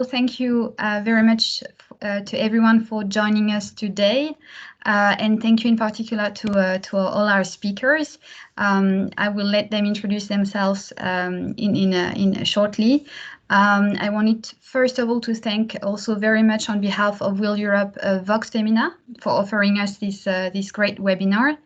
Thank you very much to everyone for joining us today, and thank you in particular to all our speakers. I will let them introduce themselves in shortly. I wanted first of all to thank also very much on behalf of WIL Europe Vox Femina for offering us this great webinar.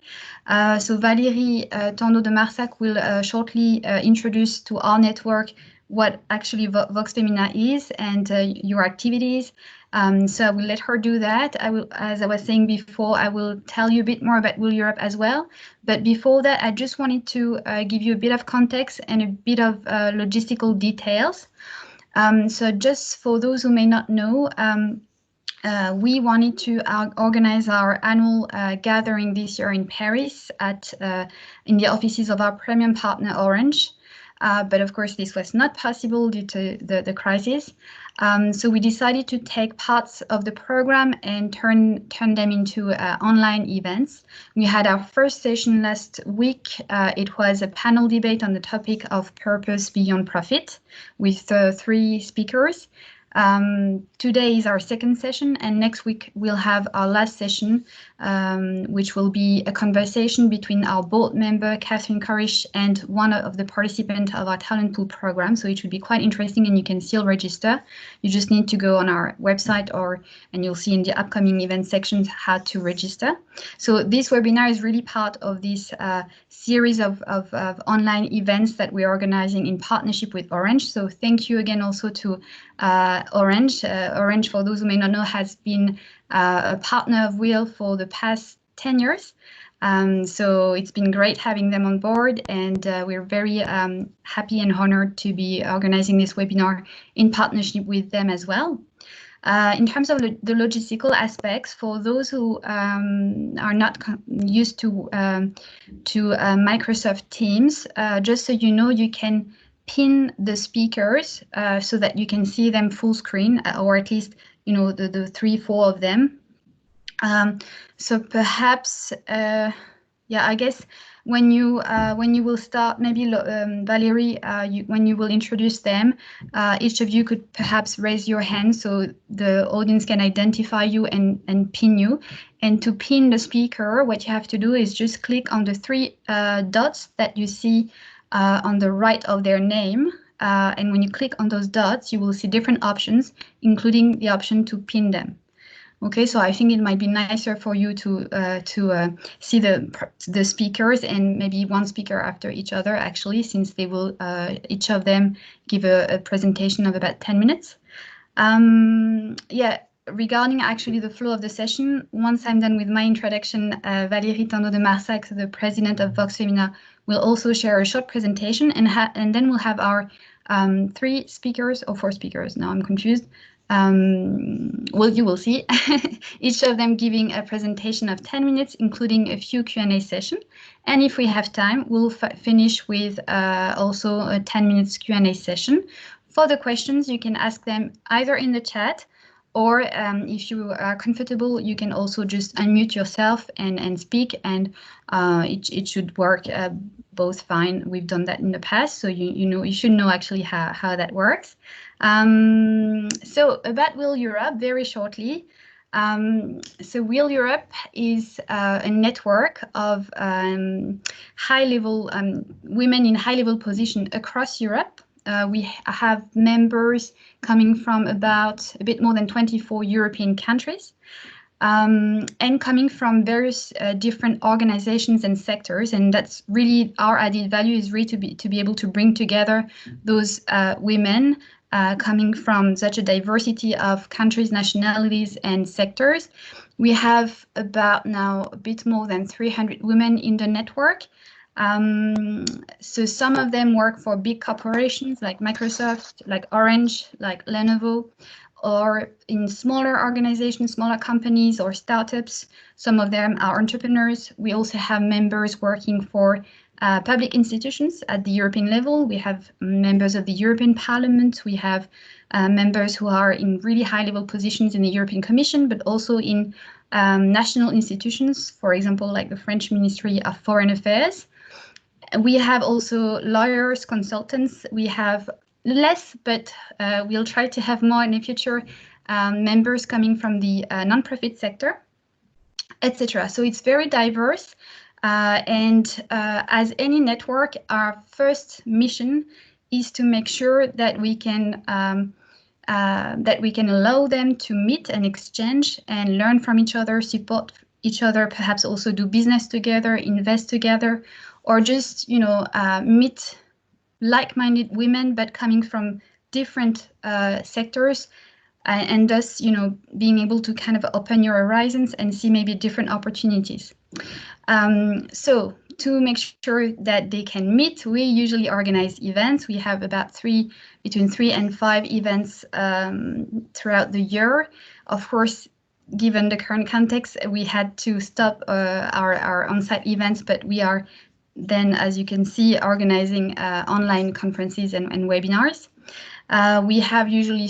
So Valérie Tando de Marsac will shortly introduce to our network what actually Vox Femina is and your activities. So I will let her do that. As I was saying before, I will tell you a bit more about WIL Europe as well. But before that, I just wanted to give you a bit of context and a bit of logistical details. So just for those who may not know, we wanted to organize our annual gathering this year in Paris in the offices of our premium partner, Orange. But of course, this was not possible due to the crisis. So we decided to take parts of the program and turn them into online events. We had our first session last week. It was a panel debate on the topic of purpose beyond profit with 3 speakers. Today is our second session, and next week we'll have our last session, which will be a conversation between our board member, Catherine Corish, and one of the participants of our talent pool program. So it should be quite interesting, and you can still register. You just need to go on our website and you'll see in the upcoming event sections how to register. So this webinar is really part of this series of online events that we're organizing in partnership with Orange. So thank you again also to Orange. Orange, for those who may not know, has been a partner of WIL for the past 10 years. So it's been great having them on board, and we're very happy and honored to be organizing this webinar in partnership with them as well. In terms of the logistical aspects, for those who are not used to Microsoft Teams, just so you know, you can pin the speakers so that you can see them full screen, or at least, you know, the 3-4 of them. So perhaps, yeah, I guess when you will start, maybe Valérie, when you will introduce them, each of you could perhaps raise your hand so the audience can identify you and pin you. And to pin the speaker, what you have to do is just click on the 3 dots that you see on the right of their name. And when you click on those dots, you will see different options, including the option to pin them. Okay, so I think it might be nicer for you to see the speakers, and maybe one speaker after each other, actually, since they will each of them give a presentation of about 10 minutes. Yeah, regarding actually the flow of the session, once I'm done with my introduction, Valérie Tando de Marsac, the president of Vox Femina, will also share a short presentation, and then we'll have our 3 speakers, or 4 speakers, now I'm confused. Well, you will see, each of them giving a presentation of 10 minutes, including a few Q&A session. And if we have time, we'll finish with also a 10 minutes Q&A session. For the questions, you can ask them either in the chat, or if you are comfortable, you can also just unmute yourself and speak, and it should work both fine. We've done that in the past, so you should know actually how that works. So about WIL Europe, very shortly. So WIL Europe is a network of high-level women in high-level position across Europe. We have members coming from about a bit more than 24 European countries, and coming from various different organizations and sectors. And that's really our added value, is really to be able to bring together those women coming from such a diversity of countries, nationalities, and sectors. We have about now a bit more than 300 women in the network. So some of them work for big corporations like Microsoft, like Orange, like Lenovo, or in smaller organizations, smaller companies or startups. Some of them are entrepreneurs. We also have members working for public institutions at the European level. We have members of the European Parliament. We have members who are in really high-level positions in the European Commission, but also in national institutions, for example, like the French Ministry of Foreign Affairs. We have also lawyers, consultants. We have less, but we'll try to have more in the future, members coming from the non-profit sector, etc. So it's very diverse. And as any network, our first mission is to make sure that we can allow them to meet and exchange and learn from each other, support each other, perhaps also do business together, invest together, or just meet like-minded women, but coming from different sectors, and thus being able to kind of open your horizons and see maybe different opportunities. So to make sure that they can meet, we usually organize events. We have about between 3 and 5 events throughout the year. Of course, given the current context, we had to stop our on-site events, but we are then, as you can see, organizing online conferences and webinars. We have usually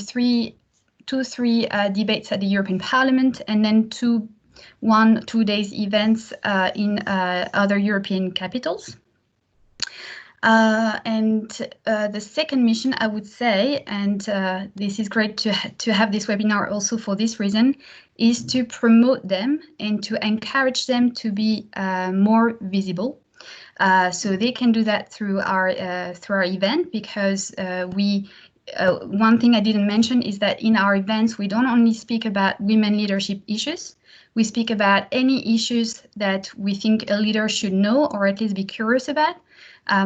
2-3 debates at the European Parliament, and then 1-2 days events in other European capitals. And the second mission, I would say, and this is great to have this webinar also for this reason, is to promote them and to encourage them to be more visible. So they can do that through our event, because one thing I didn't mention is that in our events, we don't only speak about women leadership issues. We speak about any issues that we think a leader should know, or at least be curious about.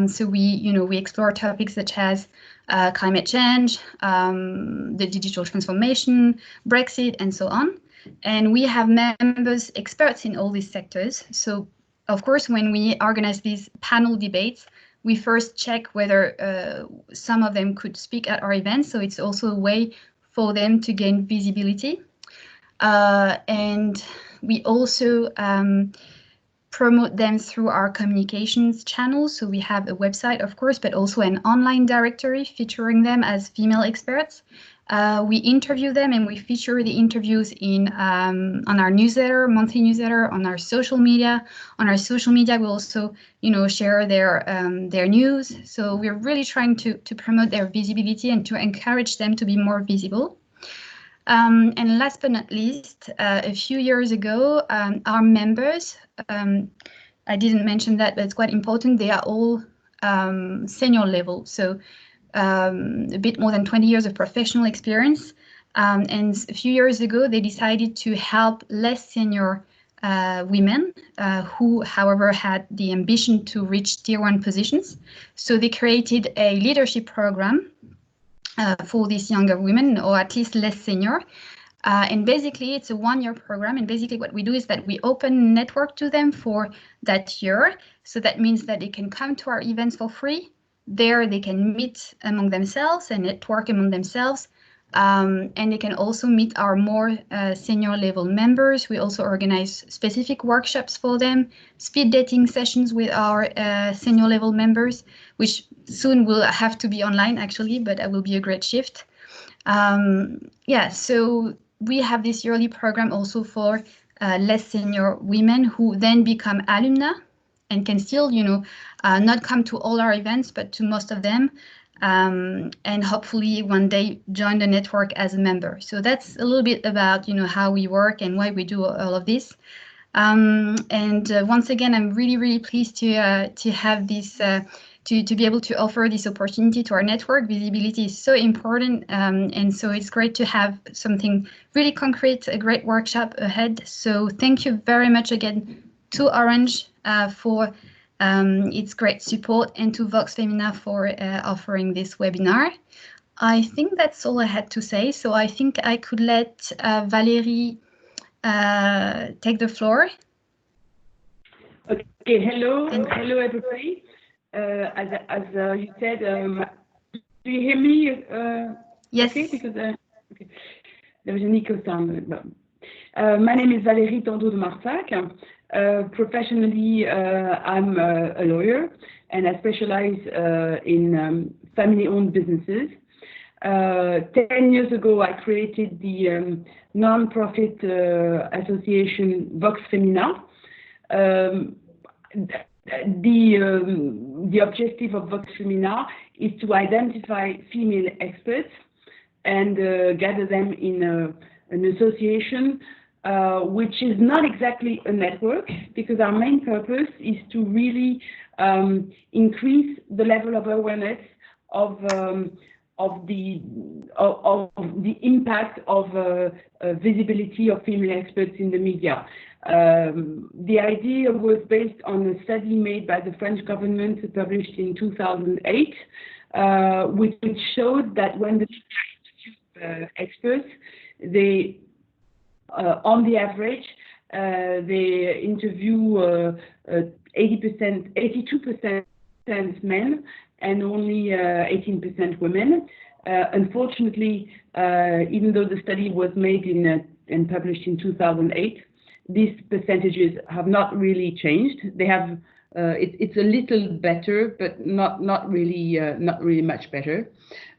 So we explore topics such as climate change, the digital transformation, Brexit, and so on. And we have members, experts in all these sectors. So of course, when we organize these panel debates, we first check whether some of them could speak at our events. So it's also a way for them to gain visibility. And we also promote them through our communications channels. So we have a website, of course, but also an online directory featuring them as female experts. We interview them, and we feature the interviews on our newsletter, monthly newsletter, on our social media. On our social media, we also, share their news. So we're really trying to promote their visibility and to encourage them to be more visible. And last but not least, a few years ago, our members, I didn't mention that, but it's quite important. They are all senior level. So a bit more than 20 years of professional experience. And a few years ago, they decided to help less senior women who, however, had the ambition to reach tier 1 positions. So they created a leadership program for these younger women, or at least less senior. And basically, it's a 1-year program. And basically what we do is that we open a network to them for that year. So that means that they can come to our events for free. There they can meet among themselves and network among themselves. And they can also meet our more senior level members. We also organize specific workshops for them, speed dating sessions with our senior level members, which soon will have to be online actually, but that will be a great shift. So we have this yearly program also for less senior women who then become alumna and can still, not come to all our events, but to most of them. And hopefully one day join the network as a member. So that's a little bit about, how we work and why we do all of this. Once again, I'm really, really pleased to have this, to be able to offer this opportunity to our network. Visibility is so important. And so it's great to have something really concrete, a great workshop ahead. So thank you very much again to Orange for its great support, and to Vox Femina for offering this webinar. I think that's all I had to say. So I think I could let Valérie take the floor. Okay, hello everybody. As you said, do you hear me? Yes. Okay, because okay. There was an echo sound. My name is Valérie Tandeau de Marsac. Professionally, I'm a lawyer, and I specialize in family-owned businesses. 10 years ago, I created the non-profit association Vox Femina. The objective of Vox Femina is to identify female experts and gather them in an association, which is not exactly a network, because our main purpose is to really increase the level of awareness of the impact of visibility of female experts in the media. The idea was based on a study made by the French government published in 2008, which showed that when the media interviewed experts, they, on the average, they interview 82% men and only 18% women. Unfortunately, even though the study was made and published in 2008, these percentages have not really changed. They have it's a little better, but not really much better.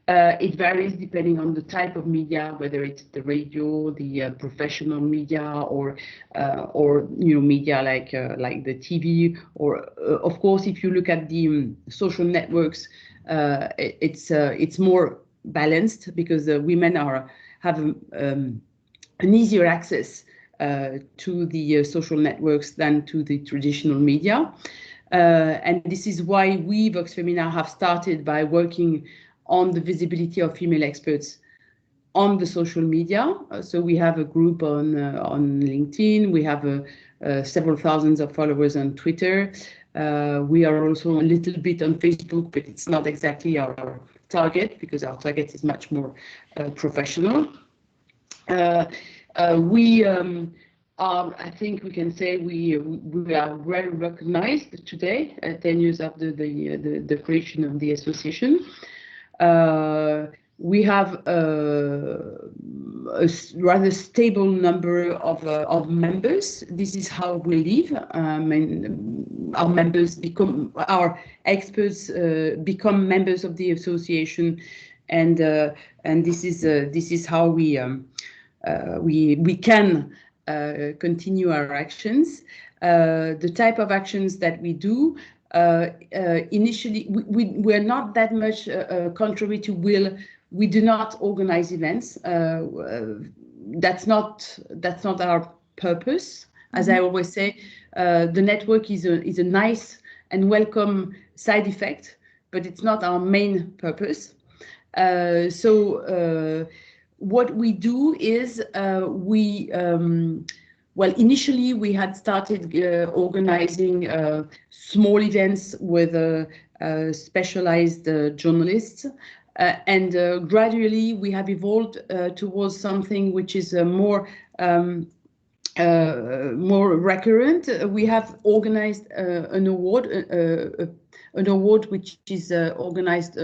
It varies depending on the type of media, whether it's the radio, the professional media, or media like the TV, or of course, if you look at the social networks, it's more balanced, because women have an easier access to the social networks than to the traditional media, and this is why we, Vox Femina, have started by working on the visibility of female experts on the social media. So we have a group on LinkedIn. We have several thousands of followers on Twitter. We are also a little bit on Facebook, but it's not exactly our target, because our target is much more professional. We are, I think we can say, we are well recognized today, 10 years after the creation of the association. We have a rather stable number of members. This is how we live. Our members become, our experts become members of the association, and this is how we can continue our actions. The type of actions that we do. Initially, we're not that much contrary to WIL. We do not organize events. That's not our purpose. As I always say, the network is a nice and welcome side effect, but it's not our main purpose. So what we do is well, initially we had started organizing small events with specialized journalists, and gradually we have evolved towards something which is more recurrent. We have organized an award which is organized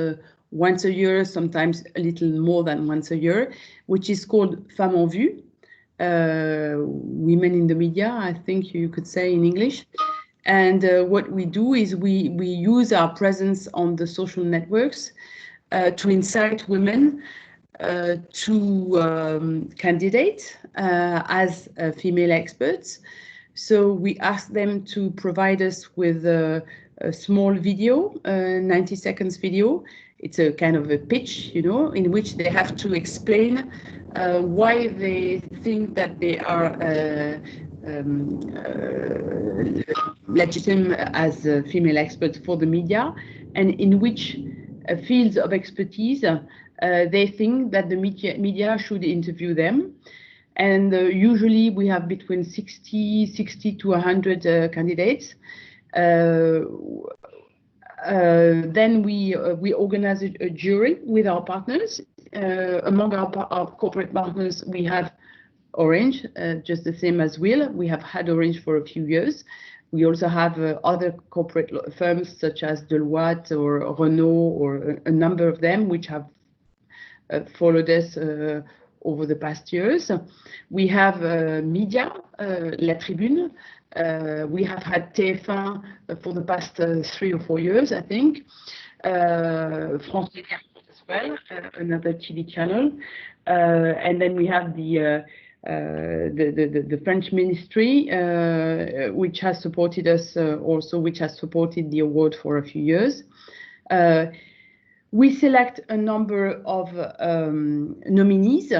once a year, sometimes a little more than once a year, which is called Femmes en Vue. Women in the media, I think you could say in English. And what we do is we use our presence on the social networks to incite women to candidate as female experts. So we ask them to provide us with a small video, 90 seconds video. It's a kind of a pitch, in which they have to explain why they think that they are legitimate as a female expert for the media, and in which fields of expertise they think that the media should interview them. And usually we have between 60 to 100 candidates. Then we organize a jury with our partners. Among our corporate partners, we have Orange, just the same as WIL. We have had Orange for a few years. We also have other corporate firms such as Deloitte or Renault, or a number of them which have followed us over the past years. We have media, La Tribune. We have had TF1 for the past 3 or 4 years, I think. France Média as well, another TV channel. And then we have the French ministry, which has supported us also, which has supported the award for a few years. We select a number of nominees,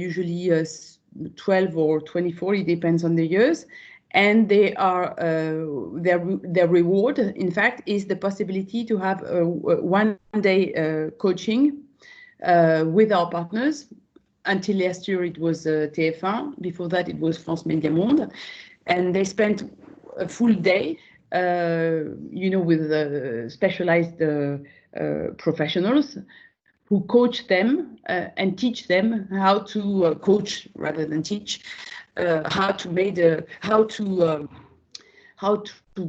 usually 12 or 24, it depends on the years. And they are their reward, in fact, is the possibility to have a one-day coaching with our partners. Until last year, it was TF1. Before that, it was France Média Monde. And they spent a full day, with specialized professionals who coach them and teach them how to coach rather than teach, how to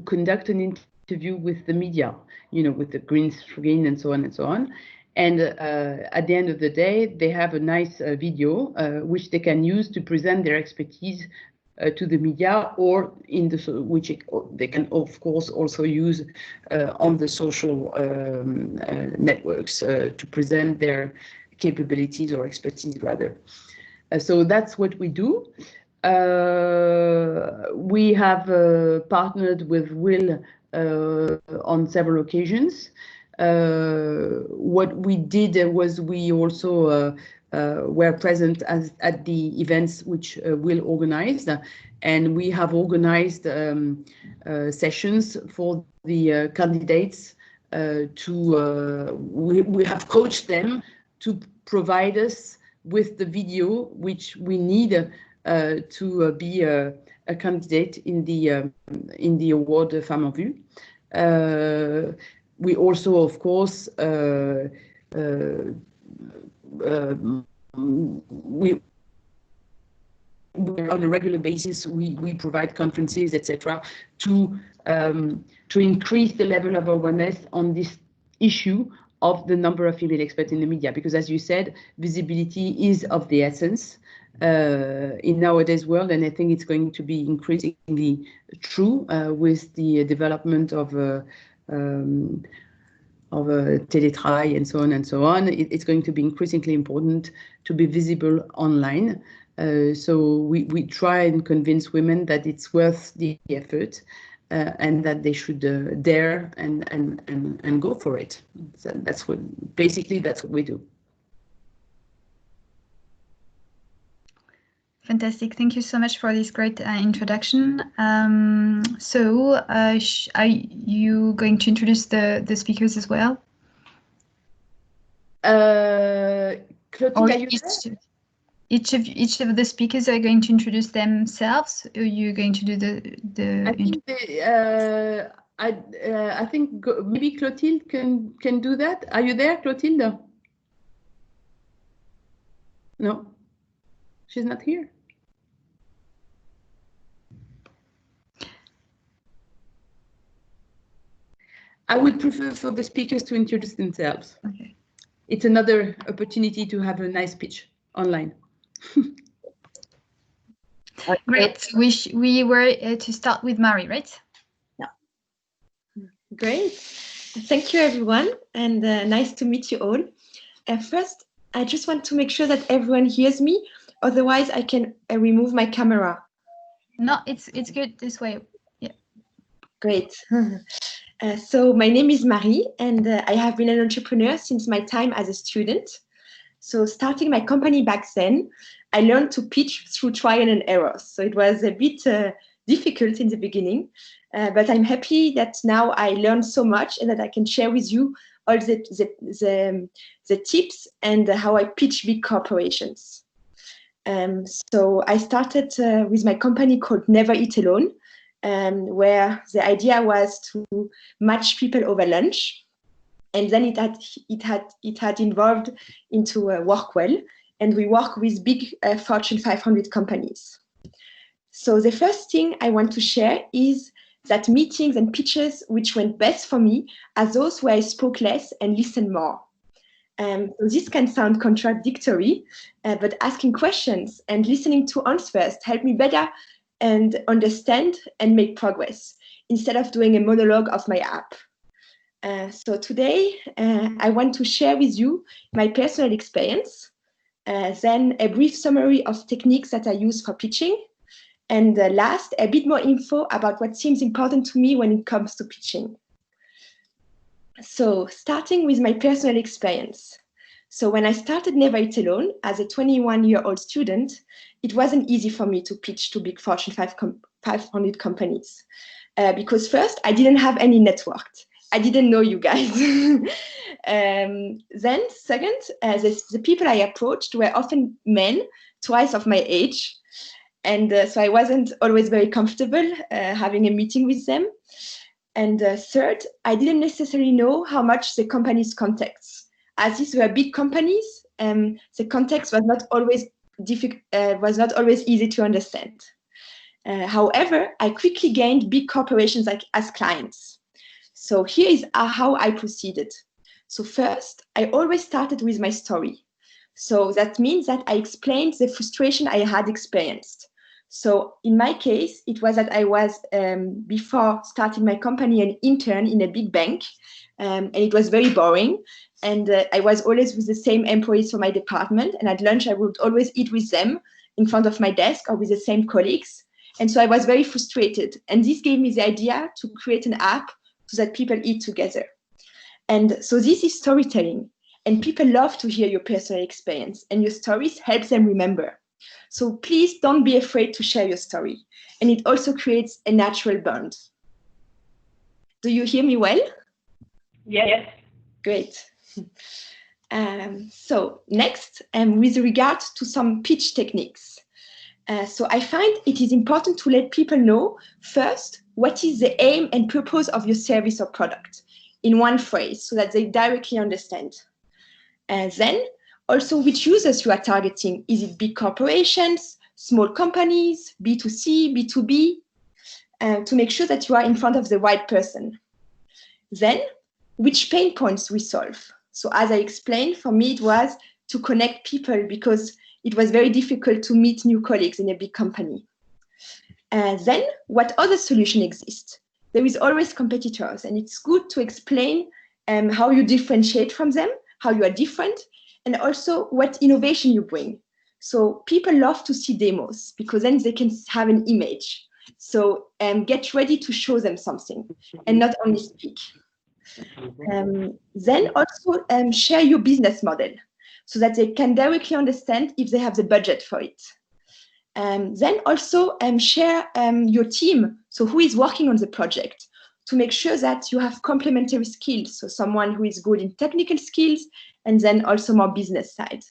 conduct an interview with the media, with the green screen and so on and so on. And at the end of the day, they have a nice video which they can use to present their expertise to the media, or which they can of course also use on the social networks to present their capabilities or expertise rather. So that's what we do. We have partnered with WIL on several occasions. What we did was we also were present at the events which WIL organized, and we have organized sessions for the candidates we have coached them to provide us with the video which we need to be a candidate in the award Femmes en Vue. We also, of course, on a regular basis, we provide conferences, etc., to increase the level of awareness on this issue of the number of female experts in the media, because as you said, visibility is of the essence in nowadays world, and I think it's going to be increasingly true with the development of teletravail and so on and so on. It's going to be increasingly important to be visible online. So we try and convince women that it's worth the effort and that they should dare and go for it. So that's what we do. Fantastic. Thank you so much for this great introduction. So are you going to introduce the speakers as well? Clotilde, each of the speakers are going to introduce themselves, or you're going to do I think maybe Clotilde can do that. Are you there, Clotilde? No, she's not here. I would prefer for the speakers to introduce themselves. Okay. It's another opportunity to have a nice pitch online. Great. We were to start with Marie, right? Yeah. Great. Thank you, everyone, and nice to meet you all. First, I just want to make sure that everyone hears me. Otherwise, I can remove my camera. No, it's good this way. Yeah. Great. So my name is Marie, and I have been an entrepreneur since my time as a student. So starting my company back then, I learned to pitch through trial and error. So it was a bit difficult in the beginning, but I'm happy that now I learned so much and that I can share with you all the tips and how I pitch big corporations. So I started with my company called Never Eat Alone, where the idea was to match people over lunch. And then it had evolved into WorkWell, and we work with big Fortune 500 companies. So the first thing I want to share is that meetings and pitches which went best for me are those where I spoke less and listened more. So this can sound contradictory, but asking questions and listening to answers helped me better and understand and make progress instead of doing a monologue of my app. So today, I want to share with you my personal experience, then a brief summary of techniques that I use for pitching, and last, a bit more info about what seems important to me when it comes to pitching. So starting with my personal experience. So when I started Never Eat Alone as a 21-year-old student, it wasn't easy for me to pitch to big Fortune 500 companies. Because first, I didn't have any network. I didn't know you guys. Then second, the people I approached were often men, twice of my age. And so I wasn't always very comfortable having a meeting with them. And third, I didn't necessarily know how much the company's context. As these were big companies, the context was not always easy to understand. However, I quickly gained big corporations as clients. So here is how I proceeded. So first, I always started with my story. So that means that I explained the frustration I had experienced. So in my case, it was that I was, before starting my company, an intern in a big bank, and it was very boring. And I was always with the same employees for my department. And at lunch, I would always eat with them in front of my desk or with the same colleagues. And so I was very frustrated. And this gave me the idea to create an app so that people eat together. And so this is storytelling. And people love to hear your personal experience, and your stories help them remember. So please don't be afraid to share your story. And it also creates a natural bond. Do you hear me well? Yes. Great. So next, with regard to some pitch techniques. So I find it is important to let people know first what is the aim and purpose of your service or product in one phrase so that they directly understand. Then also which users you are targeting. Is it big corporations, small companies, B2C, B2B, to make sure that you are in front of the right person. Then which pain points we solve. So as I explained, for me, it was to connect people because it was very difficult to meet new colleagues in a big company. Then what other solution exists? There is always competitors, and it's good to explain how you differentiate from them, how you are different, and also what innovation you bring. So people love to see demos because then they can have an image. So get ready to show them something and not only speak. Then also share your business model so that they can directly understand if they have the budget for it. Then also share your team, so who is working on the project, to make sure that you have complementary skills, so someone who is good in technical skills and then also more business side,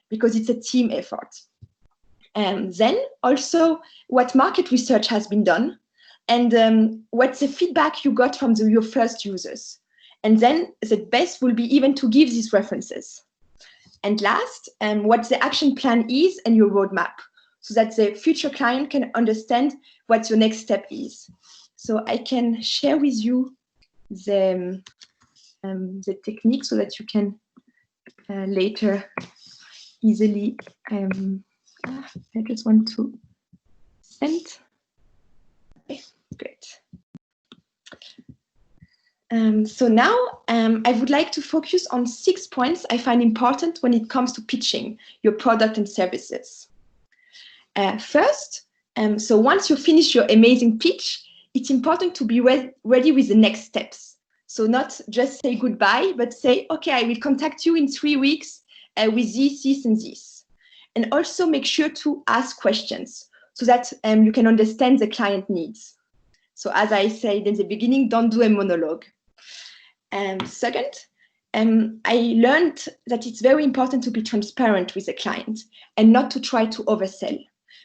because it's a team effort. Then also what market research has been done and what's the feedback you got from your first users. And then the best will be even to give these references. And last, what the action plan is and your roadmap, so that the future client can understand what your next step is. So I can share with you the technique so that you can later easily, I just want to send. Okay, great. So now I would like to focus on 6 points I find important when it comes to pitching your product and services. First, so once you finish your amazing pitch, it's important to be ready with the next steps. So not just say goodbye, but say, okay, I will contact you in 3 weeks with this, and this. And also make sure to ask questions so that you can understand the client needs. So as I said in the beginning, don't do a monologue. Second, I learned that it's very important to be transparent with the client and not to try to oversell,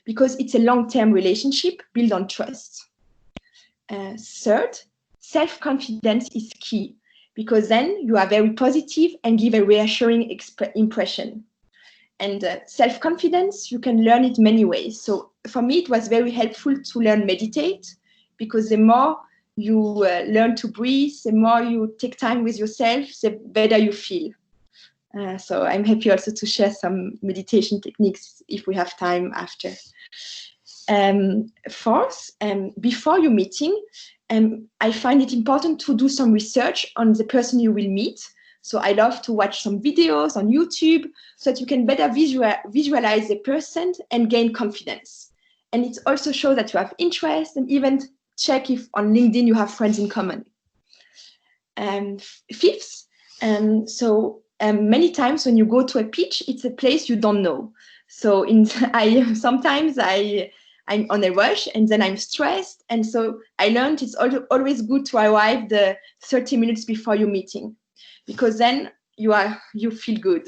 because it's a long-term relationship built on trust. Third, self-confidence is key, because then you are very positive and give a reassuring impression. And self-confidence, you can learn it many ways. So for me, it was very helpful to learn meditate, because the more you learn to breathe, the more you take time with yourself, the better you feel. So I'm happy also to share some meditation techniques if we have time after. Fourth, before your meeting, I find it important to do some research on the person you will meet. So I love to watch some videos on YouTube so that you can better visualize the person and gain confidence. And it also shows that you have interest, and even check if on LinkedIn you have friends in common. Fifth, many times when you go to a pitch, it's a place you don't know. So sometimes I'm on a rush and then I'm stressed. And so I learned it's always good to arrive the 30 minutes before your meeting, because then you feel good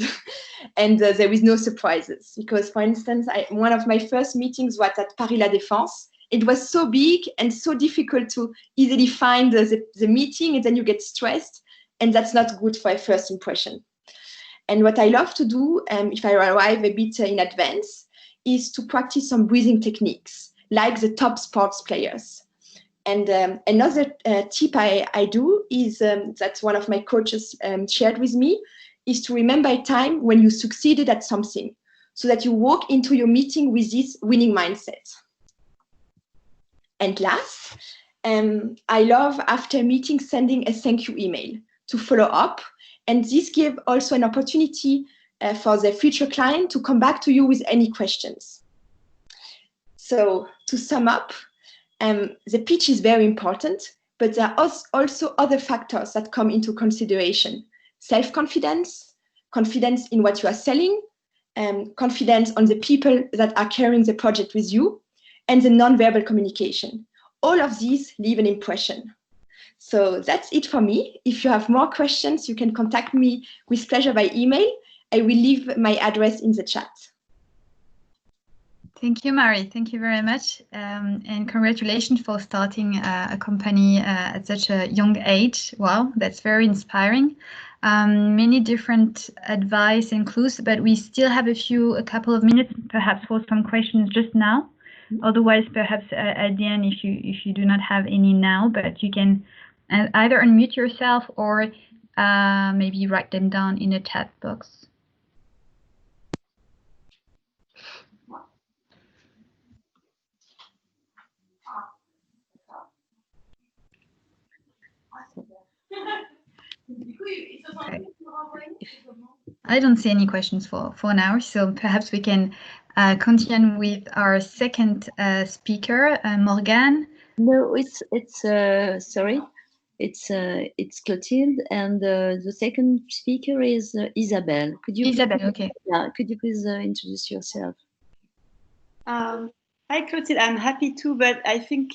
and there is no surprises. Because for instance, one of my first meetings was at Paris La Défense. It was so big and so difficult to easily find the meeting, and then you get stressed, and that's not good for a first impression. And what I love to do, if I arrive a bit in advance, is to practice some breathing techniques, like the top sports players. And another tip I do is that one of my coaches shared with me, is to remember a time when you succeeded at something, so that you walk into your meeting with this winning mindset. And last, I love after meeting sending a thank you email to follow up. And this gives also an opportunity for the future client to come back to you with any questions. So to sum up, the pitch is very important, but there are also other factors that come into consideration. Self-confidence, confidence in what you are selling, confidence on the people that are carrying the project with you, and the non-verbal communication. All of these leave an impression. So that's it for me. If you have more questions, you can contact me with pleasure by email. I will leave my address in the chat. Thank you, Marie. Thank you very much. And congratulations for starting a company at such a young age. Wow, that's very inspiring. Many different advice and clues, but we still have a couple of minutes perhaps for some questions just now. Otherwise, perhaps at the end, if you do not have any now, but you can either unmute yourself or maybe write them down in the chat box. Okay. I don't see any questions for now, so perhaps we can continue with our second speaker, Morgane. No, it's sorry, it's Clotilde, and the second speaker is Isabelle. Could you? Isabelle, please, okay. Yeah, could you please introduce yourself? Hi, Clotilde. I'm happy to, but I think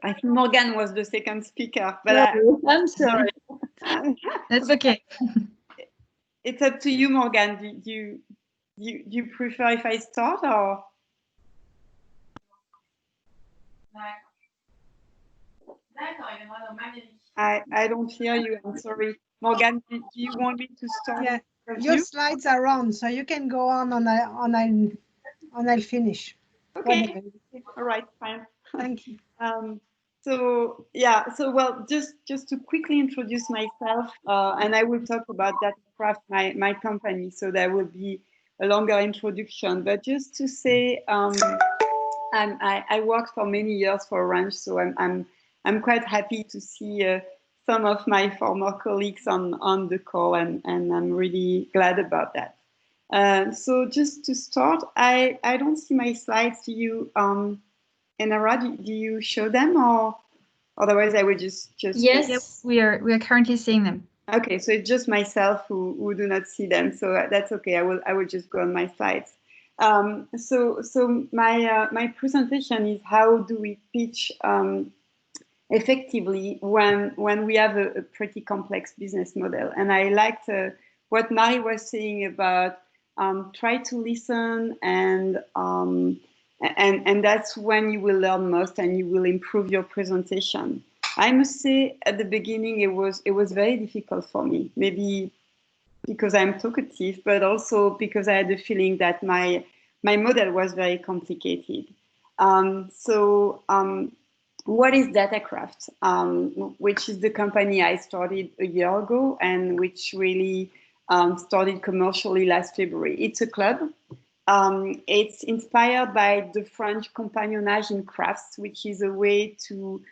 I think Morgane was the second speaker. But I'm sorry. That's okay. It's up to you, Morgane. Do you prefer if I start or? I don't hear you. I'm sorry, Morgane. Do you want me to start? Yeah, your slides are on, so you can go on I'll finish. Okay. Whatever. All right. Fine. Thank you. So yeah. So well, just to quickly introduce myself, and I will talk about datacraft, my company. So there will be a longer introduction, but just to say, I worked for many years for Orange, so I'm quite happy to see some of my former colleagues on the call, and I'm really glad about that. So just to start, I don't see my slides. Do you, Enara, do you show them, or otherwise I would just Yes, yep, we are currently seeing them. Okay, so it's just myself who do not see them, so that's okay. I will just go on my slides. So my presentation is how do we pitch effectively when we have a pretty complex business model. And I liked what Marie was saying about try to listen, and that's when you will learn most and you will improve your presentation. I must say at the beginning it was very difficult for me, maybe because I'm talkative, but also because I had the feeling that my model was very complicated. What is datacraft? Which is the company I started a year ago and which really started commercially last February. It's a club. It's inspired by the French compagnonnage in crafts, which is a way to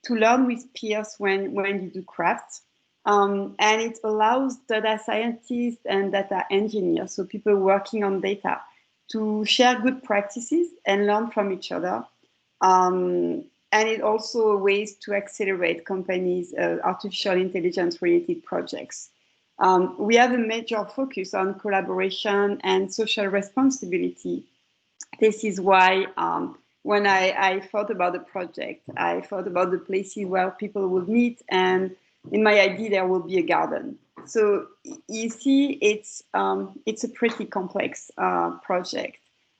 learn with peers when you do crafts. And it allows data scientists and data engineers, so people working on data, to share good practices and learn from each other. and it also ways to accelerate companies' artificial intelligence related projects. We have a major focus on collaboration and social responsibility. This is why when I thought about the project, I thought about the places where people would meet, and in my idea there will be a garden. So you see, it's a pretty complex project.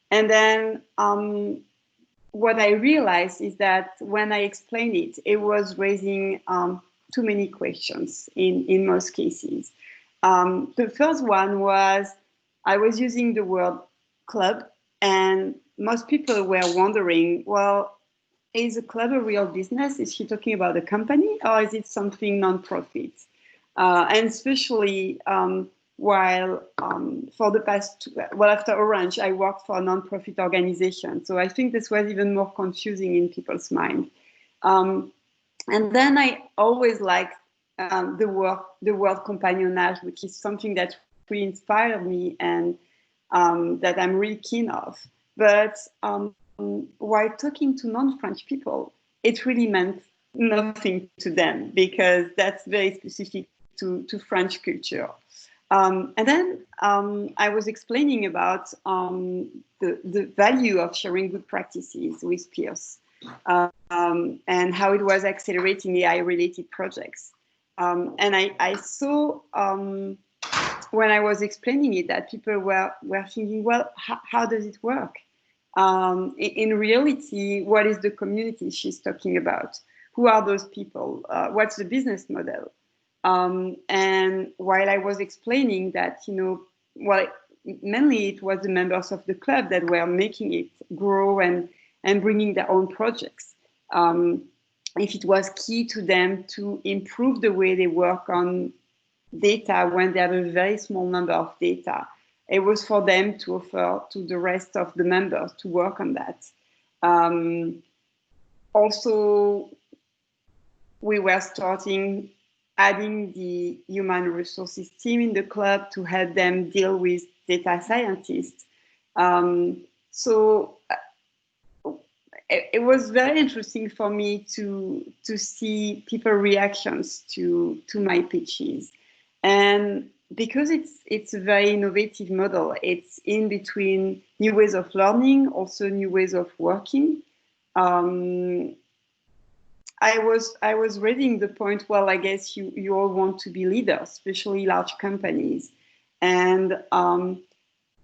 And then what I realized is that when I explained it, it was raising too many questions in most cases. The first one was, I was using the word club, and most people were wondering, well, is a club a real business? Is she talking about a company, or is it something non-profit? And especially while for the past, well, after Orange, I worked for a non-profit organization. So I think this was even more confusing in people's mind. And then I always liked the word compagnonnage, which is something that really inspired me and that I'm really keen of. But while talking to non-French people, it really meant nothing to them, because that's very specific to French culture. And then I was explaining about the value of sharing good practices with peers and how it was accelerating AI-related projects. And I saw when I was explaining it that people were thinking, well, how does it work? In reality, what is the community she's talking about? Who are those people? What's the business model? And while I was explaining that, well, mainly it was the members of the club that were making it grow and bringing their own projects. If it was key to them to improve the way they work on data when they have a very small number of data, it was for them to offer to the rest of the members to work on that. Also, we were starting adding the human resources team in the club to help them deal with data scientists. So it was very interesting for me to see people reactions to my pitches. And because it's a very innovative model, it's in between new ways of learning, also new ways of working. I was reading the point, well, I guess you all want to be leaders, especially large companies. And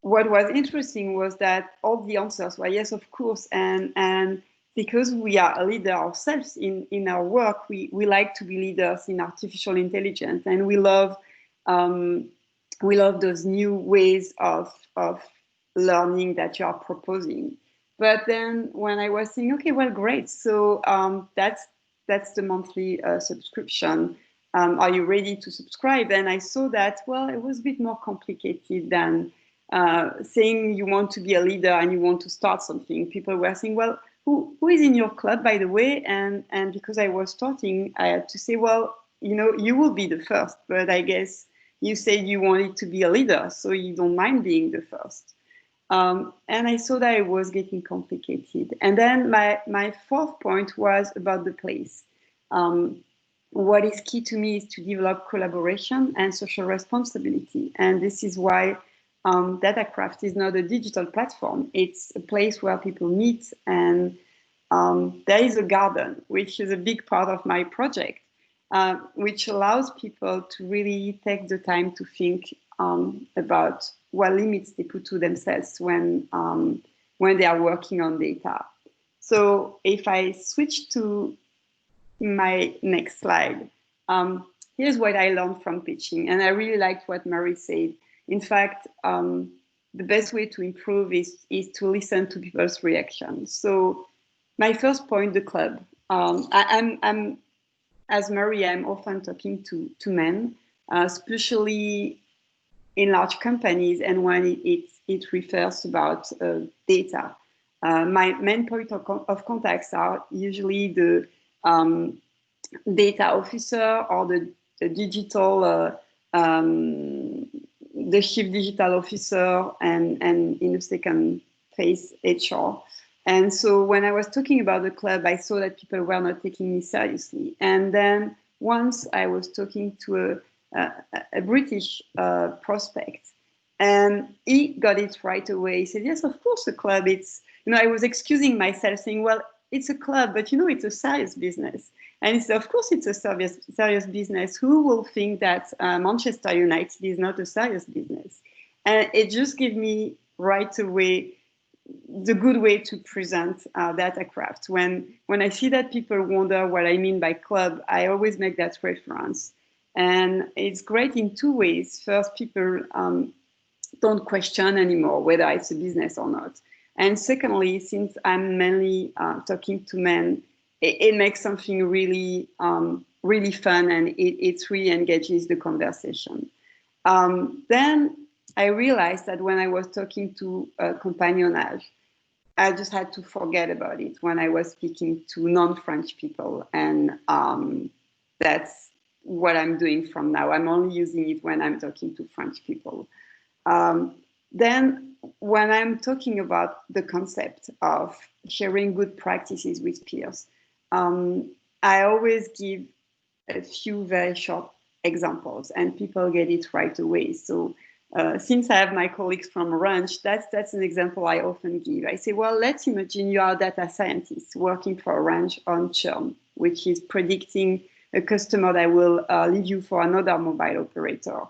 what was interesting was that all the answers were yes, of course. And because we are a leader ourselves in our work, we like to be leaders in artificial intelligence, and we love those new ways of learning that you are proposing. But then when I was saying, okay, well, great. So that's the monthly subscription. Are you ready to subscribe? And I saw that, well, it was a bit more complicated than saying you want to be a leader and you want to start something. People were saying, well, who is in your club, by the way? And because I was starting, I had to say, well, you will be the first, but I guess you said you wanted to be a leader, so you don't mind being the first. And I saw that it was getting complicated. And then my fourth point was about the place. What is key to me is to develop collaboration and social responsibility. And this is why datacraft is not a digital platform. It's a place where people meet, and there is a garden, which is a big part of my project, which allows people to really take the time to think about what limits they put to themselves when they are working on data. So if I switch to my next slide, here's what I learned from pitching. And I really liked what Marie said. In fact, the best way to improve is to listen to people's reactions. So my first point, the club. I'm as Marie, I'm often talking to men, especially in large companies, and when it refers about data. My main point of contacts are usually the data officer or the digital, the chief digital officer, and in the second phase, HR. And so when I was talking about the club, I saw that people were not taking me seriously. And then once I was talking to a British prospect, and he got it right away. He said, yes, of course, a club. It's, I was excusing myself saying, well, it's a club, but it's a serious business. And he said, of course, it's a serious business. Who will think that Manchester United is not a serious business? And it just gave me right away the good way to present datacraft. When I see that people wonder what I mean by club, I always make that reference. And it's great in two ways. First, people don't question anymore whether it's a business or not. And secondly, since I'm mainly talking to men, it makes something really, really fun, and it really engages the conversation. Then I realized that when I was talking to compagnonnage, I just had to forget about it when I was speaking to non-French people. And that's what I'm doing from now. I'm only using it when I'm talking to French people. Then when I'm talking about the concept of sharing good practices with peers, I always give a few very short examples and people get it right away. So since I have my colleagues from Orange, that's an example I often give. I say, well, let's imagine you are a data scientist working for Orange on churn, which is predicting a customer that will leave you for another mobile operator.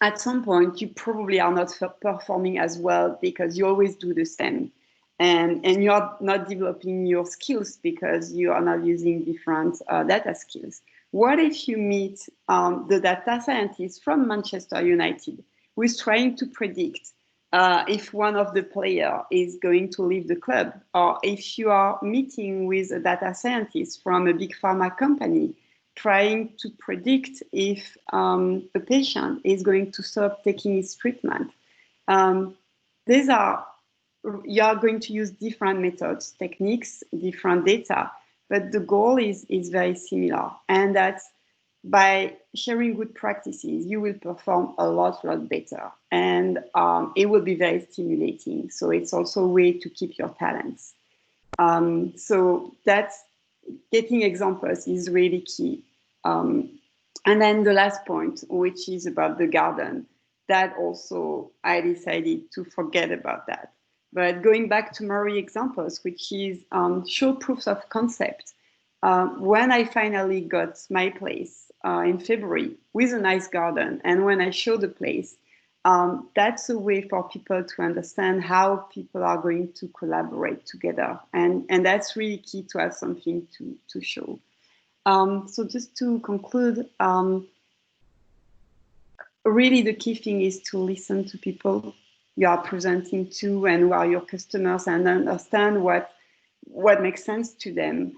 At some point, you probably are not performing as well because you always do the same. And you're not developing your skills because you are not using different data skills. What if you meet the data scientist from Manchester United who is trying to predict if one of the players is going to leave the club, or if you are meeting with a data scientist from a big pharma company trying to predict if a patient is going to stop taking his treatment. You are going to use different methods, techniques, different data, but the goal is very similar. And that's by sharing good practices, you will perform a lot better. And it will be very stimulating. So it's also a way to keep your talents. So that's getting examples is really key. And then the last point, which is about the garden, that also I decided to forget about that. But going back to Marie examples, which is show proofs of concept, when I finally got my place in February with a nice garden, and when I show the place, that's a way for people to understand how people are going to collaborate together. And that's really key to have something to show. So just to conclude, really the key thing is to listen to people you are presenting to and who are your customers, and understand what makes sense to them.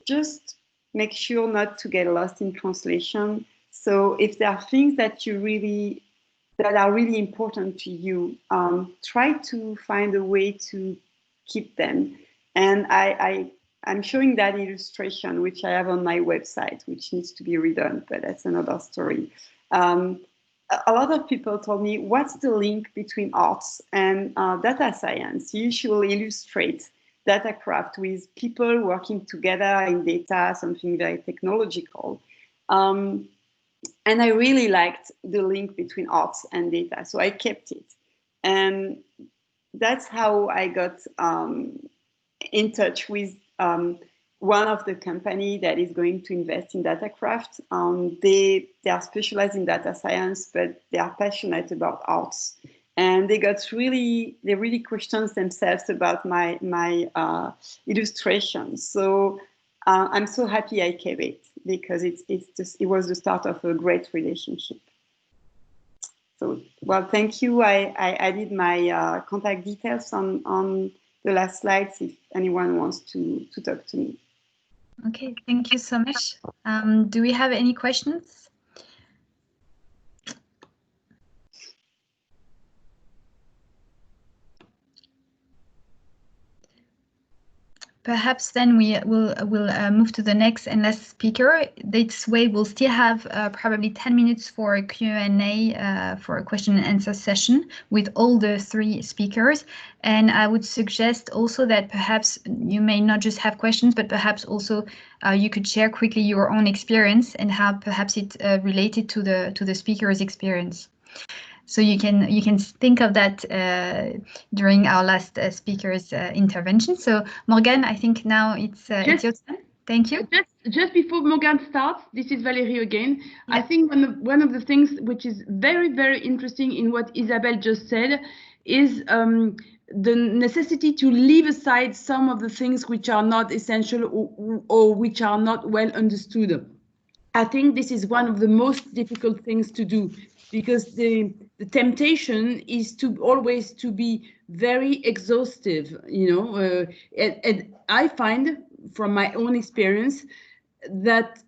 Just make sure not to get lost in translation. So if there are things that are really important to you, try to find a way to keep them. And I'm showing that illustration, which I have on my website, which needs to be redone, but that's another story. A lot of people told me, what's the link between arts and data science? You usually illustrate datacraft with people working together in data, something very technological. And I really liked the link between arts and data, so I kept it. And that's how I got in touch with one of the company that is going to invest in datacraft. They are specialized in data science, but they are passionate about arts. And they really questioned themselves about my illustrations. So I'm so happy I kept it, because it was the start of a great relationship. So, well, thank you. I added my contact details on the last slides if anyone wants to talk to me. Okay, thank you so much. Do we have any questions? perhaps then we will move to the next and last speaker. This way we'll still have probably 10 minutes for a Q&A, for a question and answer session with all the 3 speakers. And I would suggest also that perhaps you may not just have questions, but perhaps also you could share quickly your own experience and how perhaps it related to the speaker's experience. So you can think of that during our last speaker's intervention. So Morgane, I think now it's your turn. Thank you. Just before Morgane starts, this is Valérie again. Yeah. I think one of the things which is very, very interesting in what Isabelle just said is the necessity to leave aside some of the things which are not essential or which are not well understood. I think this is one of the most difficult things to do, because the temptation is to always to be very exhaustive, you know, and I find from my own experience that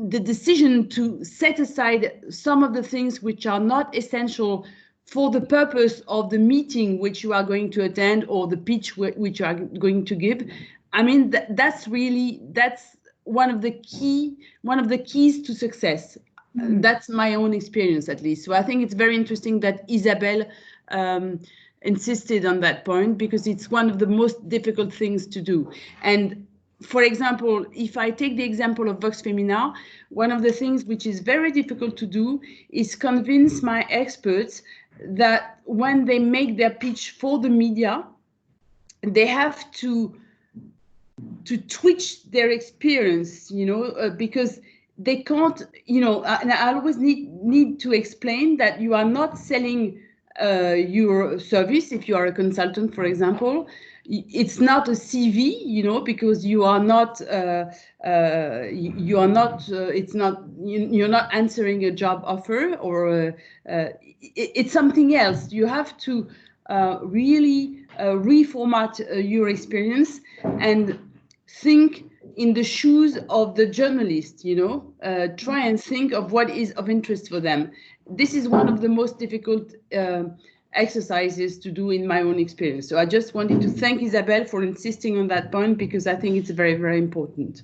the decision to set aside some of the things which are not essential for the purpose of the meeting which you are going to attend or the pitch which you are going to give, I mean, that's one of the keys to success. That's my own experience, at least. So I think it's very interesting that Isabelle insisted on that point, because it's one of the most difficult things to do. And for example, if I take the example of Vox Femina, one of the things which is very difficult to do is convince my experts that when they make their pitch for the media, they have to twitch their experience, you know, because they can't, you know, and I always need to explain that you are not selling your service. If you are a consultant, for example, it's not a CV, you know, because you're not answering a job offer, or it's something else. You have to really reformat your experience and think in the shoes of the journalist, you know, try and think of what is of interest for them. This is one of the most difficult exercises to do in my own experience. So I just wanted to thank Isabelle for insisting on that point, because I think it's very, very important.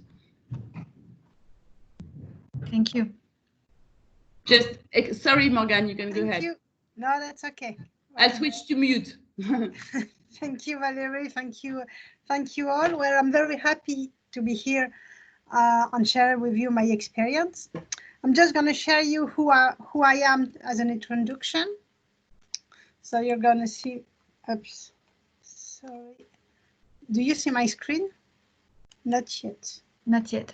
Thank you. Just, sorry, Morgane, you can go ahead. You. No, that's okay. I'll switch to mute. Thank you, Valérie. Thank you all. Well, I'm very happy to be here and share with you my experience. I'm just going to share you who I am as an introduction. So you're going to see, oops, sorry. Do you see my screen? Not yet. Not yet.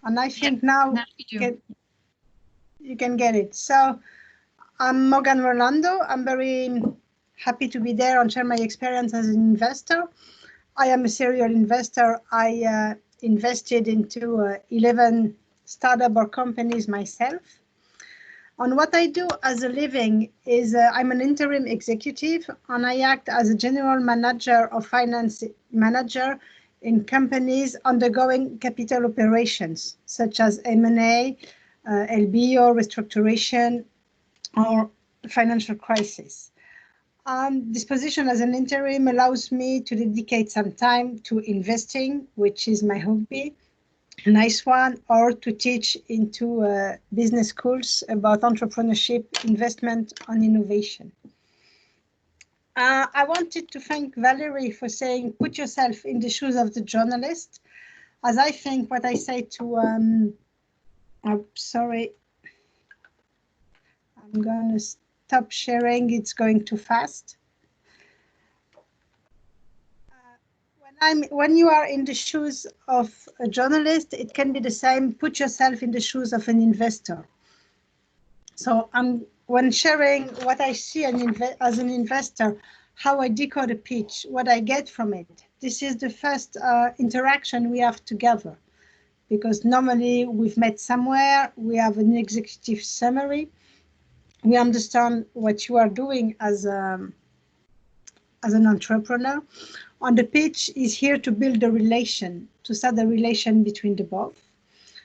And I think now you can get it. So I'm Morgane Rolando. I'm very happy to be there and share my experience as an investor. I am a serial investor. I invested into 11 startup or companies myself. And what I do as a living is I'm an interim executive, and I act as a general manager or finance manager in companies undergoing capital operations, such as M&A, LBO, restructuration, or financial crisis. This position as an interim allows me to dedicate some time to investing, which is my hobby, a nice one, or to teach into business schools about entrepreneurship, investment, and innovation. I wanted to thank Valérie for saying, put yourself in the shoes of the journalist, as I think what I say to, oh, sorry, I'm going to stop sharing, it's going too fast. When you are in the shoes of a journalist, it can be the same. Put yourself in the shoes of an investor. So when sharing what I see as an investor, how I decode a pitch, what I get from it, this is the first interaction we have together. Because normally we've met somewhere, we have an executive summary, we understand what you are doing as an entrepreneur. And the pitch is here to build a relation, to start the relation between the both.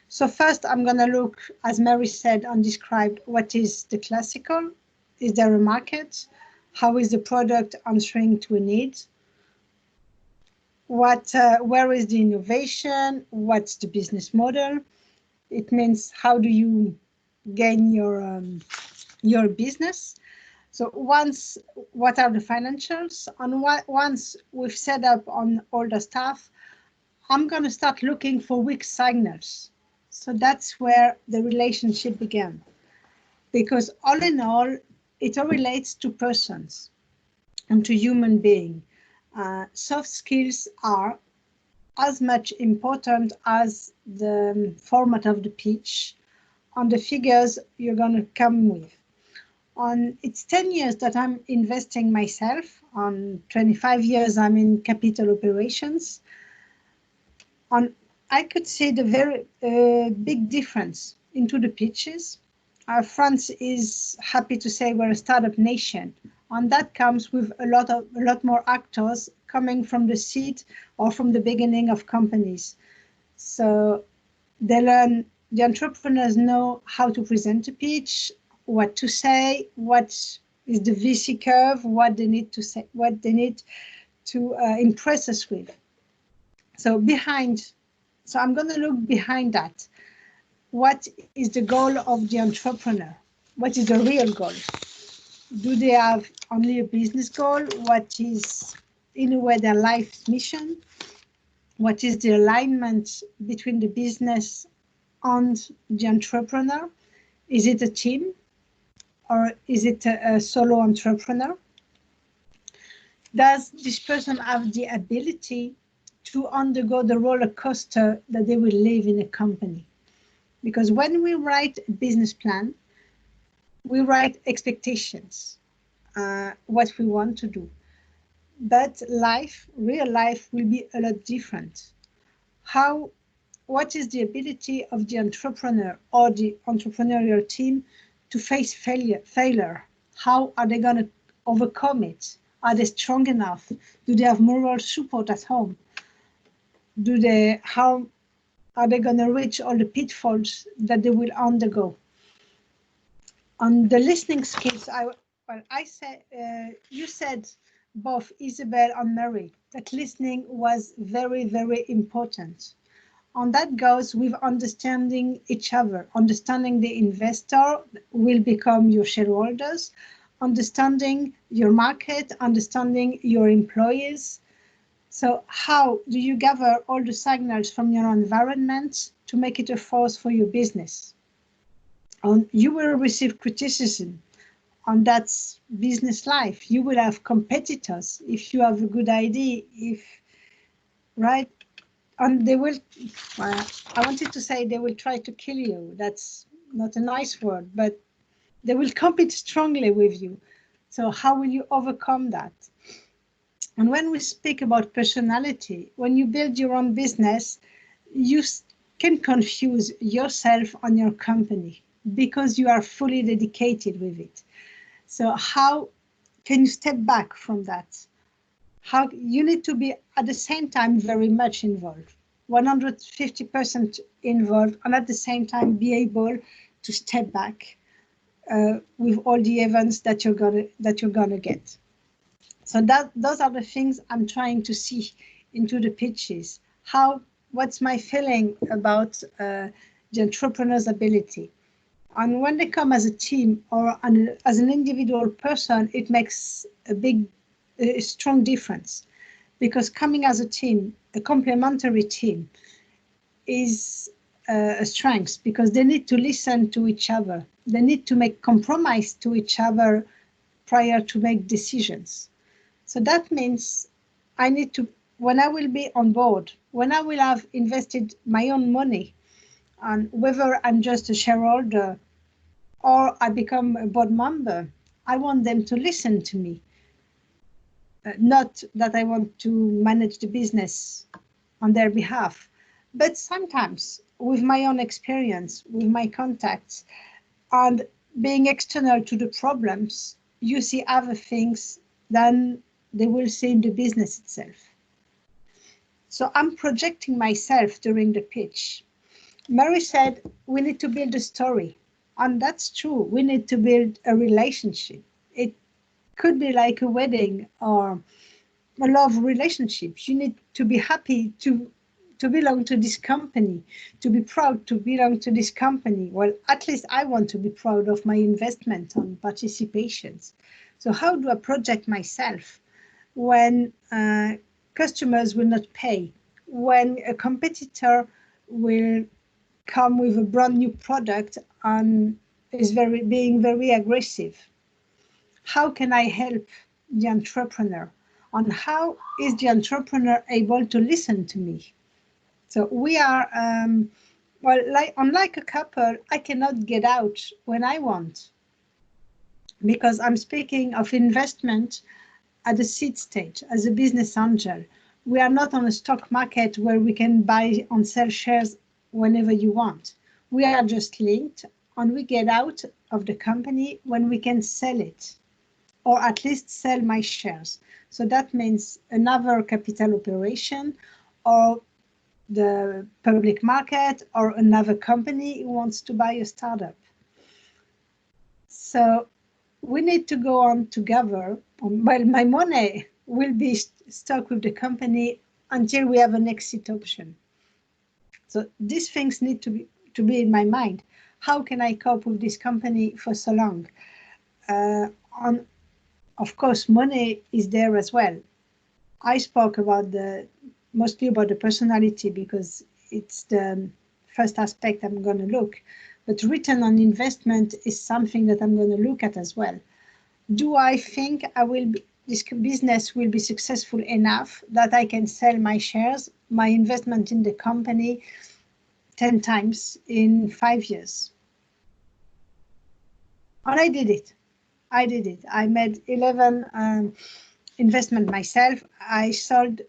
So first, I'm going to look, as Mary said and described, what is the classical? Is there a market? How is the product answering to a need? where is the innovation? What's the business model? It means how do you gain your business? So what are the financials? And once we've set up on all the stuff, I'm going to start looking for weak signals. So that's where the relationship began. Because all in all, it all relates to persons and to human being. Soft skills are as much important as the format of the pitch on the figures you're going to come with. It's 10 years that I'm investing myself. On 25 years, I'm in capital operations. I could see the very big difference into the pitches. France is happy to say we're a startup nation, and that comes with a lot more actors coming from the seed or from the beginning of companies. So the entrepreneurs know how to present a pitch, what to say, what is the VC curve, what they need to say, what they need to impress us with. So I'm going to look behind that. What is the goal of the entrepreneur? What is the real goal? Do they have only a business goal? What is, in a way, their life's mission? What is the alignment between the business and the entrepreneur? Is it a team or is it a solo entrepreneur? Does this person have the ability to undergo the roller coaster that they will live in a company? Because when we write a business plan, we write expectations, what we want to do. But real life will be a lot different. What is the ability of the entrepreneur or the entrepreneurial team to face failure? How are they going to overcome it? Are they strong enough? Do they have moral support at home? How are they going to reach all the pitfalls that they will undergo? On the listening skills, you said, both Isabel and Mary, that listening was very, very important. And that goes with understanding each other. Understanding the investor will become your shareholders, understanding your market, understanding your employees. So how do you gather all the signals from your environment to make it a force for your business? And you will receive criticism, and that's business life. You will have competitors if you have a good idea, right? And they will, I wanted to say they will try to kill you. That's not a nice word, but they will compete strongly with you. So how will you overcome that? And when we speak about personality, when you build your own business, you can confuse yourself and your company because you are fully dedicated with it. So how can you step back from that? How you need to be at the same time very much involved, 150% involved, and at the same time be able to step back with all the events that you're gonna get. So those are the things I'm trying to see into the pitches. What's my feeling about the entrepreneur's ability? And when they come as a team or as an individual person, it makes a strong difference, because coming as a team, a complementary team, is a strength, because they need to listen to each other. They need to make compromise to each other prior to make decisions. So that means when I will be on board, when I will have invested my own money, and whether I'm just a shareholder or I become a board member, I want them to listen to me. Not that I want to manage the business on their behalf, but sometimes with my own experience, with my contacts, and being external to the problems, you see other things than they will see in the business itself. So I'm projecting myself during the pitch. Mary said, we need to build a story. And that's true. We need to build a relationship. It could be like a wedding or a love relationship. You need to be happy to belong to this company, to be proud to belong to this company. Well, at least I want to be proud of my investment on participations. So how do I project myself when customers will not pay, when a competitor will come with a brand new product and is being very aggressive? How can I help the entrepreneur? And how is the entrepreneur able to listen to me? So we are, well, unlike a couple, I cannot get out when I want, because I'm speaking of investment at the seed stage as a business angel. We are not on a stock market where we can buy and sell shares whenever you want. We are just linked, and we get out of the company when we can sell it, or at least sell my shares. So that means another capital operation, or the public market, or another company who wants to buy a startup. So we need to go on together. Well, my money will be stuck with the company until we have an exit option. So these things need to be in my mind. How can I cope with this company for so long? Of course, money is there as well. I spoke about mostly about the personality because it's the first aspect I'm going to look. But return on investment is something that I'm going to look at as well. Do I think this business will be successful enough that I can sell my shares, my investment in the company 10 times in 5 years? And I did it. I made 11 investment myself. I sold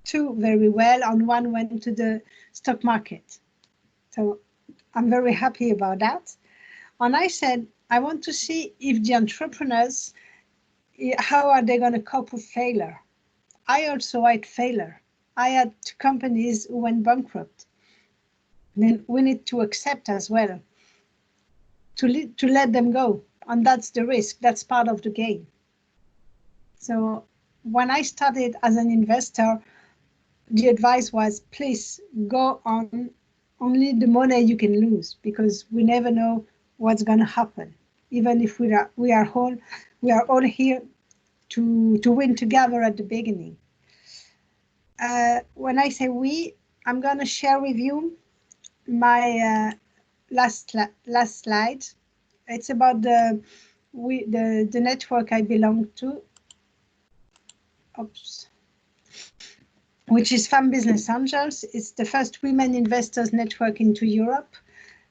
2 very well, and 1 went to the stock market. So I'm very happy about that. And I said, I want to see if the entrepreneurs, how are they going to cope with failure? I also had failure. I had 2 companies who went bankrupt. Then we need to accept as well to let them go. And that's the risk. That's part of the game. So when I started as an investor, the advice was, please go on only the money you can lose, because we never know what's going to happen. Even if we are all here to win together at the beginning. When I say we, I'm going to share with you my last slide. It's about the network I belong to. Oops. Which is Femmes Business Angels. It's the first women investors network into Europe.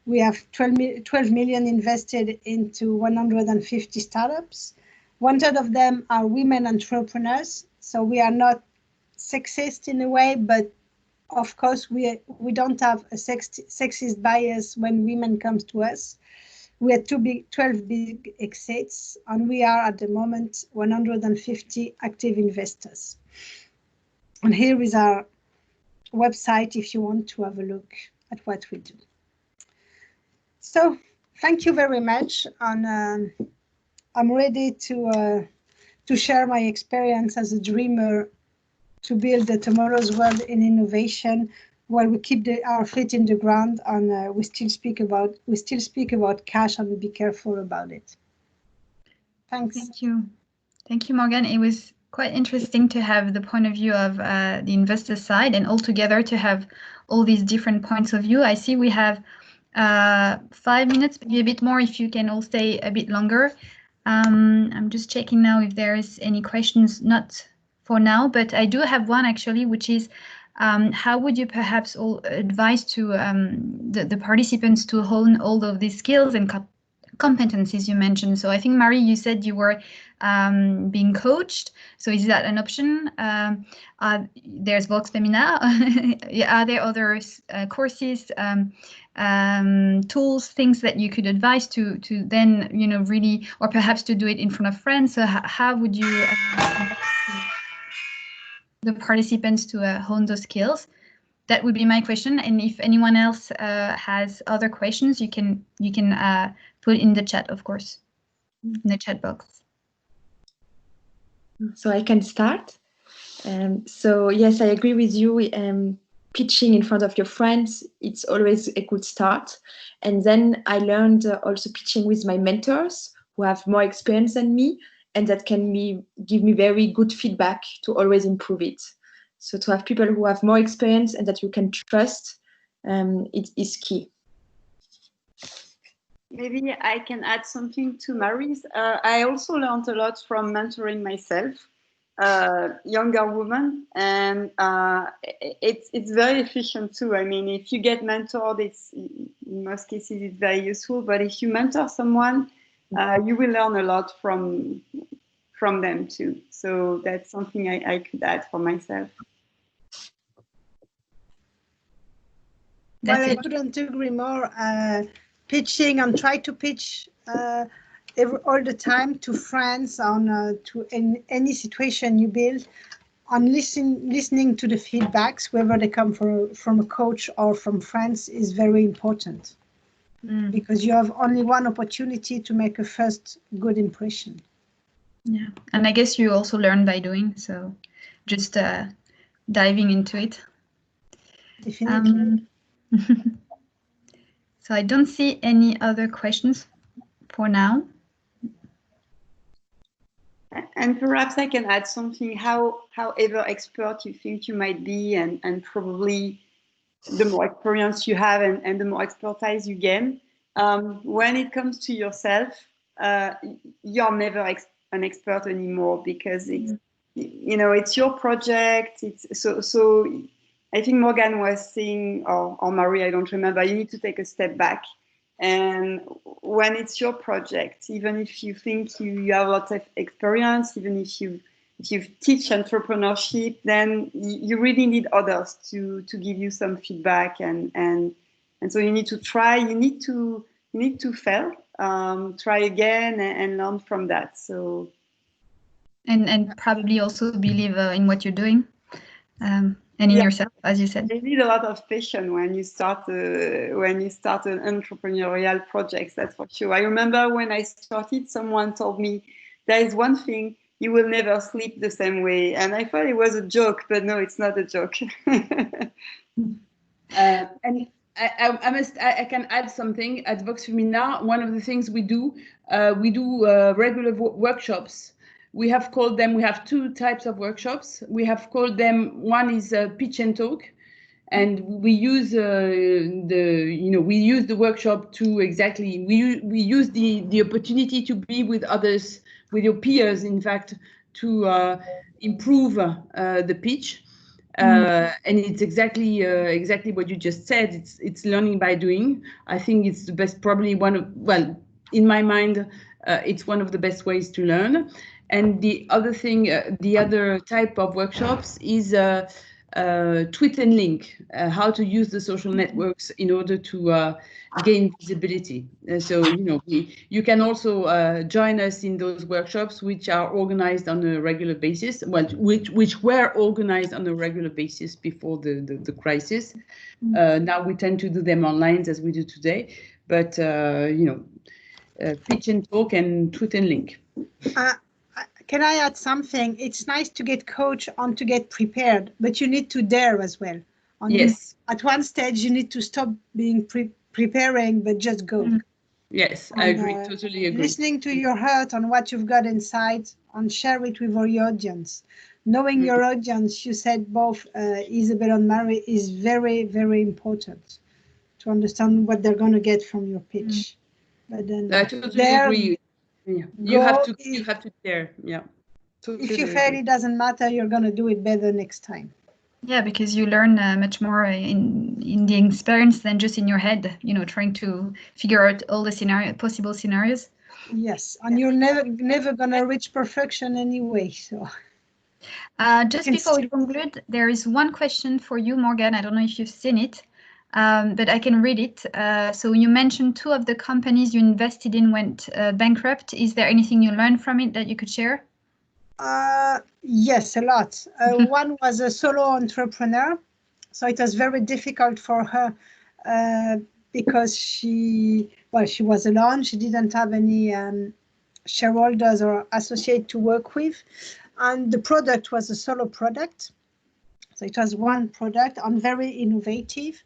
We have 12 million invested into 150 startups. 1/3 of them are women entrepreneurs. So we are not sexist in a way, but of course we don't have a sexist bias when women come to us. We had 12 big exits, and we are at the moment 150 active investors. And here is our website if you want to have a look at what we do. So thank you very much, and I'm ready to share my experience as a dreamer to build the tomorrow's world in innovation, while we keep our feet in the ground, and we still speak about cash, and we be careful about it. Thanks. Thank you, Morgan. It was quite interesting to have the point of view of the investor side, and altogether to have all these different points of view. I see we have 5 minutes, maybe a bit more if you can all stay a bit longer. I'm just checking now if there's any questions, not for now, but I do have one actually, which is how would you perhaps all advise to the participants to hone all of these skills and competencies you mentioned? So I think, Marie, you said you were being coached. So is that an option? There's Vox Femina. Are there other courses, tools, things that you could advise to then, really, or perhaps to do it in front of friends? So how would you the participants to hone those skills? That would be my question. And if anyone else has other questions, you can put in the chat, of course, in the chat box. So I can start. So yes, I agree with you. Pitching in front of your friends, it's always a good start. And then I learned also pitching with my mentors who have more experience than me, and that can give me very good feedback to always improve it. So to have people who have more experience and that you can trust, it is key. Maybe I can add something to Marie's. I also learned a lot from mentoring myself, younger woman, and it's very efficient too. I mean, if you get mentored, in most cases it's very useful. But if you mentor someone, you will learn a lot from them too. So that's something I could add for myself. Well, I couldn't agree more. Pitching and try to pitch all the time to friends on in any situation you build, on listening to the feedbacks, whether they come from a coach or from friends, is very important. Because you have only one opportunity to make a first good impression. Yeah, and I guess you also learn by doing, so just diving into it. Definitely. So I don't see any other questions for now. And perhaps I can add something, however expert you think you might be, and probably the more experience you have and the more expertise you gain, when it comes to yourself, you're never an expert anymore, because it's, it's your project. It's so I think Morgan was saying, or Marie, I don't remember, you need to take a step back. And when it's your project, even if you think you have a lot of experience, even if you teach entrepreneurship, then you really need others to give you some feedback, and so you need to try. You need to fail, try again, and learn from that. So and probably also believe in what you're doing, and in yourself, as you said. You need a lot of patience when you start an entrepreneurial project. That's for sure. I remember when I started, someone told me, there is one thing, you will never sleep the same way. And I thought it was a joke, but no, it's not a joke. And I can add something. At Vox Femina, one of the things we do regular workshops. We have two types of workshops. We have called them, one is pitch and talk, and we use we use the workshop to we use the opportunity to be with others, with your peers, in fact, to improve the pitch. And it's exactly what you just said. It's learning by doing. I think it's the best, probably in my mind, it's one of the best ways to learn. And the other thing, the other type of workshops is tweet and link, how to use the social networks in order to gain visibility. So, you can also join us in those workshops, which are organized on a regular basis, which were organized on a regular basis before the crisis. Now we tend to do them online as we do today, but, pitch and talk and tweet and link. Can I add something? It's nice to get coached and to get prepared, but you need to dare as well. Yes. At one stage, you need to stop being preparing, but just go. Yes, I agree. Totally agree. Listening to your heart on what you've got inside and share it with your audience. Knowing your audience, you said both, Isabel and Marie, is very, very important to understand what they're going to get from your pitch. But then I totally agree. Yeah. You have to dare. Yeah. Totally if you fail, it doesn't matter. You're going to do it better next time. Yeah, because you learn much more in the experience than just in your head, trying to figure out all the possible scenarios. Yes, and you're never going to reach perfection anyway. So, just before we conclude, there is one question for you, Morgan. I don't know if you've seen it, but I can read it. So you mentioned 2 of the companies you invested in went bankrupt. Is there anything you learned from it that you could share? Yes, a lot. One was a solo entrepreneur, so it was very difficult for her because she was alone. She didn't have any shareholders or associate to work with. And the product was a solo product. So it was one product and very innovative.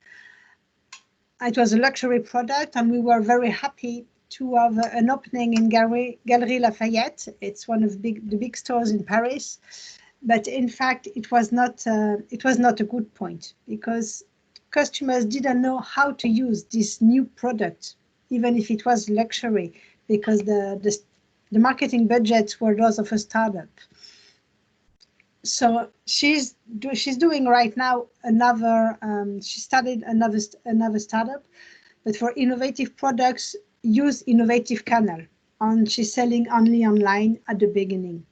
It was a luxury product, and we were very happy to have an opening in Galeries Lafayette. It's one of the big stores in Paris. But in fact, it was not a good point, because customers didn't know how to use this new product, even if it was luxury, because the marketing budgets were those of a startup. So she's doing right now she started another startup, but for innovative products, use innovative channel, and she's selling only online at the beginning,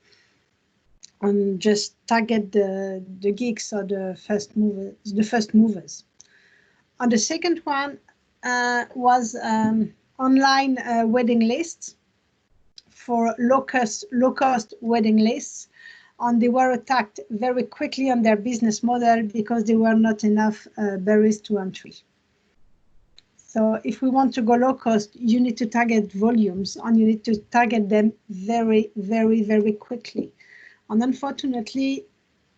and just target the geeks or the first movers. And the second one was online wedding lists for low cost wedding lists. And they were attacked very quickly on their business model because there were not enough barriers to entry. So if we want to go low cost, you need to target volumes, and you need to target them very, very, very quickly. And unfortunately,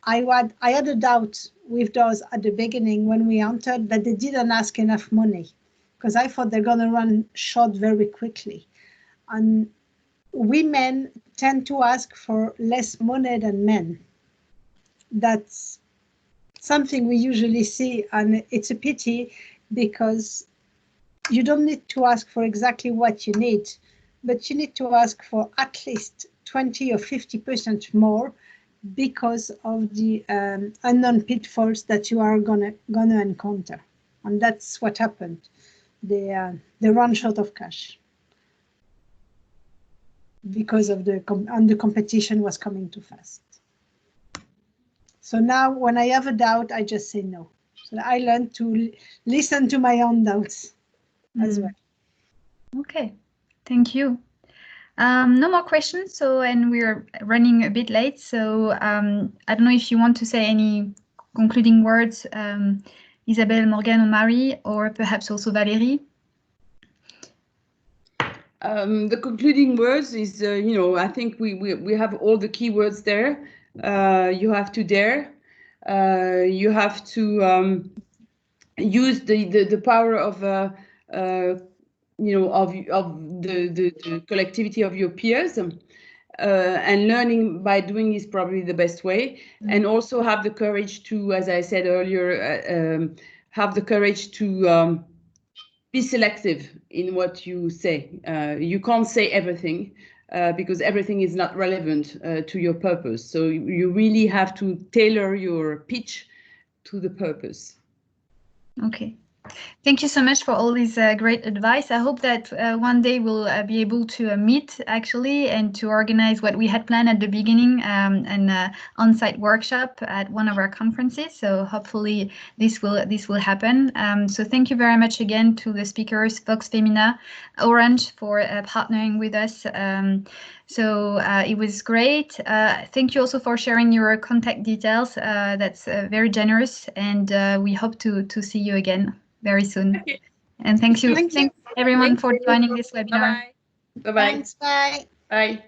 I had a doubt with those at the beginning when we entered that they didn't ask enough money, because I thought they're going to run short very quickly. And women tend to ask for less money than men. That's something we usually see, and it's a pity, because you don't need to ask for exactly what you need, but you need to ask for at least 20 or 50% more, because of the unknown pitfalls that you are gonna encounter. And that's what happened. They run short of cash, because of the competition was coming too fast. So now when I have a doubt, I just say no. So I learned to listen to my own doubts as well. Okay, thank you. No more questions, and we're running a bit late, so I don't know if you want to say any concluding words, Isabelle, Morgane, or Marie, or perhaps also Valérie. The concluding words is, I think we have all the keywords there. You have to dare. You have to use the power of the collectivity of your peers, and learning by doing is probably the best way. And also have the courage to, as I said earlier, have the courage to be selective in what you say. You can't say everything because everything is not relevant to your purpose. So you really have to tailor your pitch to the purpose. Okay. Thank you so much for all this great advice. I hope that one day we'll be able to meet actually and to organize what we had planned at the beginning, an on-site workshop at one of our conferences. So hopefully this will happen. So thank you very much again to the speakers, Vox Femina, Orange, for partnering with us. So it was great. Thank you also for sharing your contact details. That's very generous, and we hope to see you again very soon. Okay. And thanks everyone for joining this webinar. Bye-bye. Bye-bye. Thanks, bye. Bye.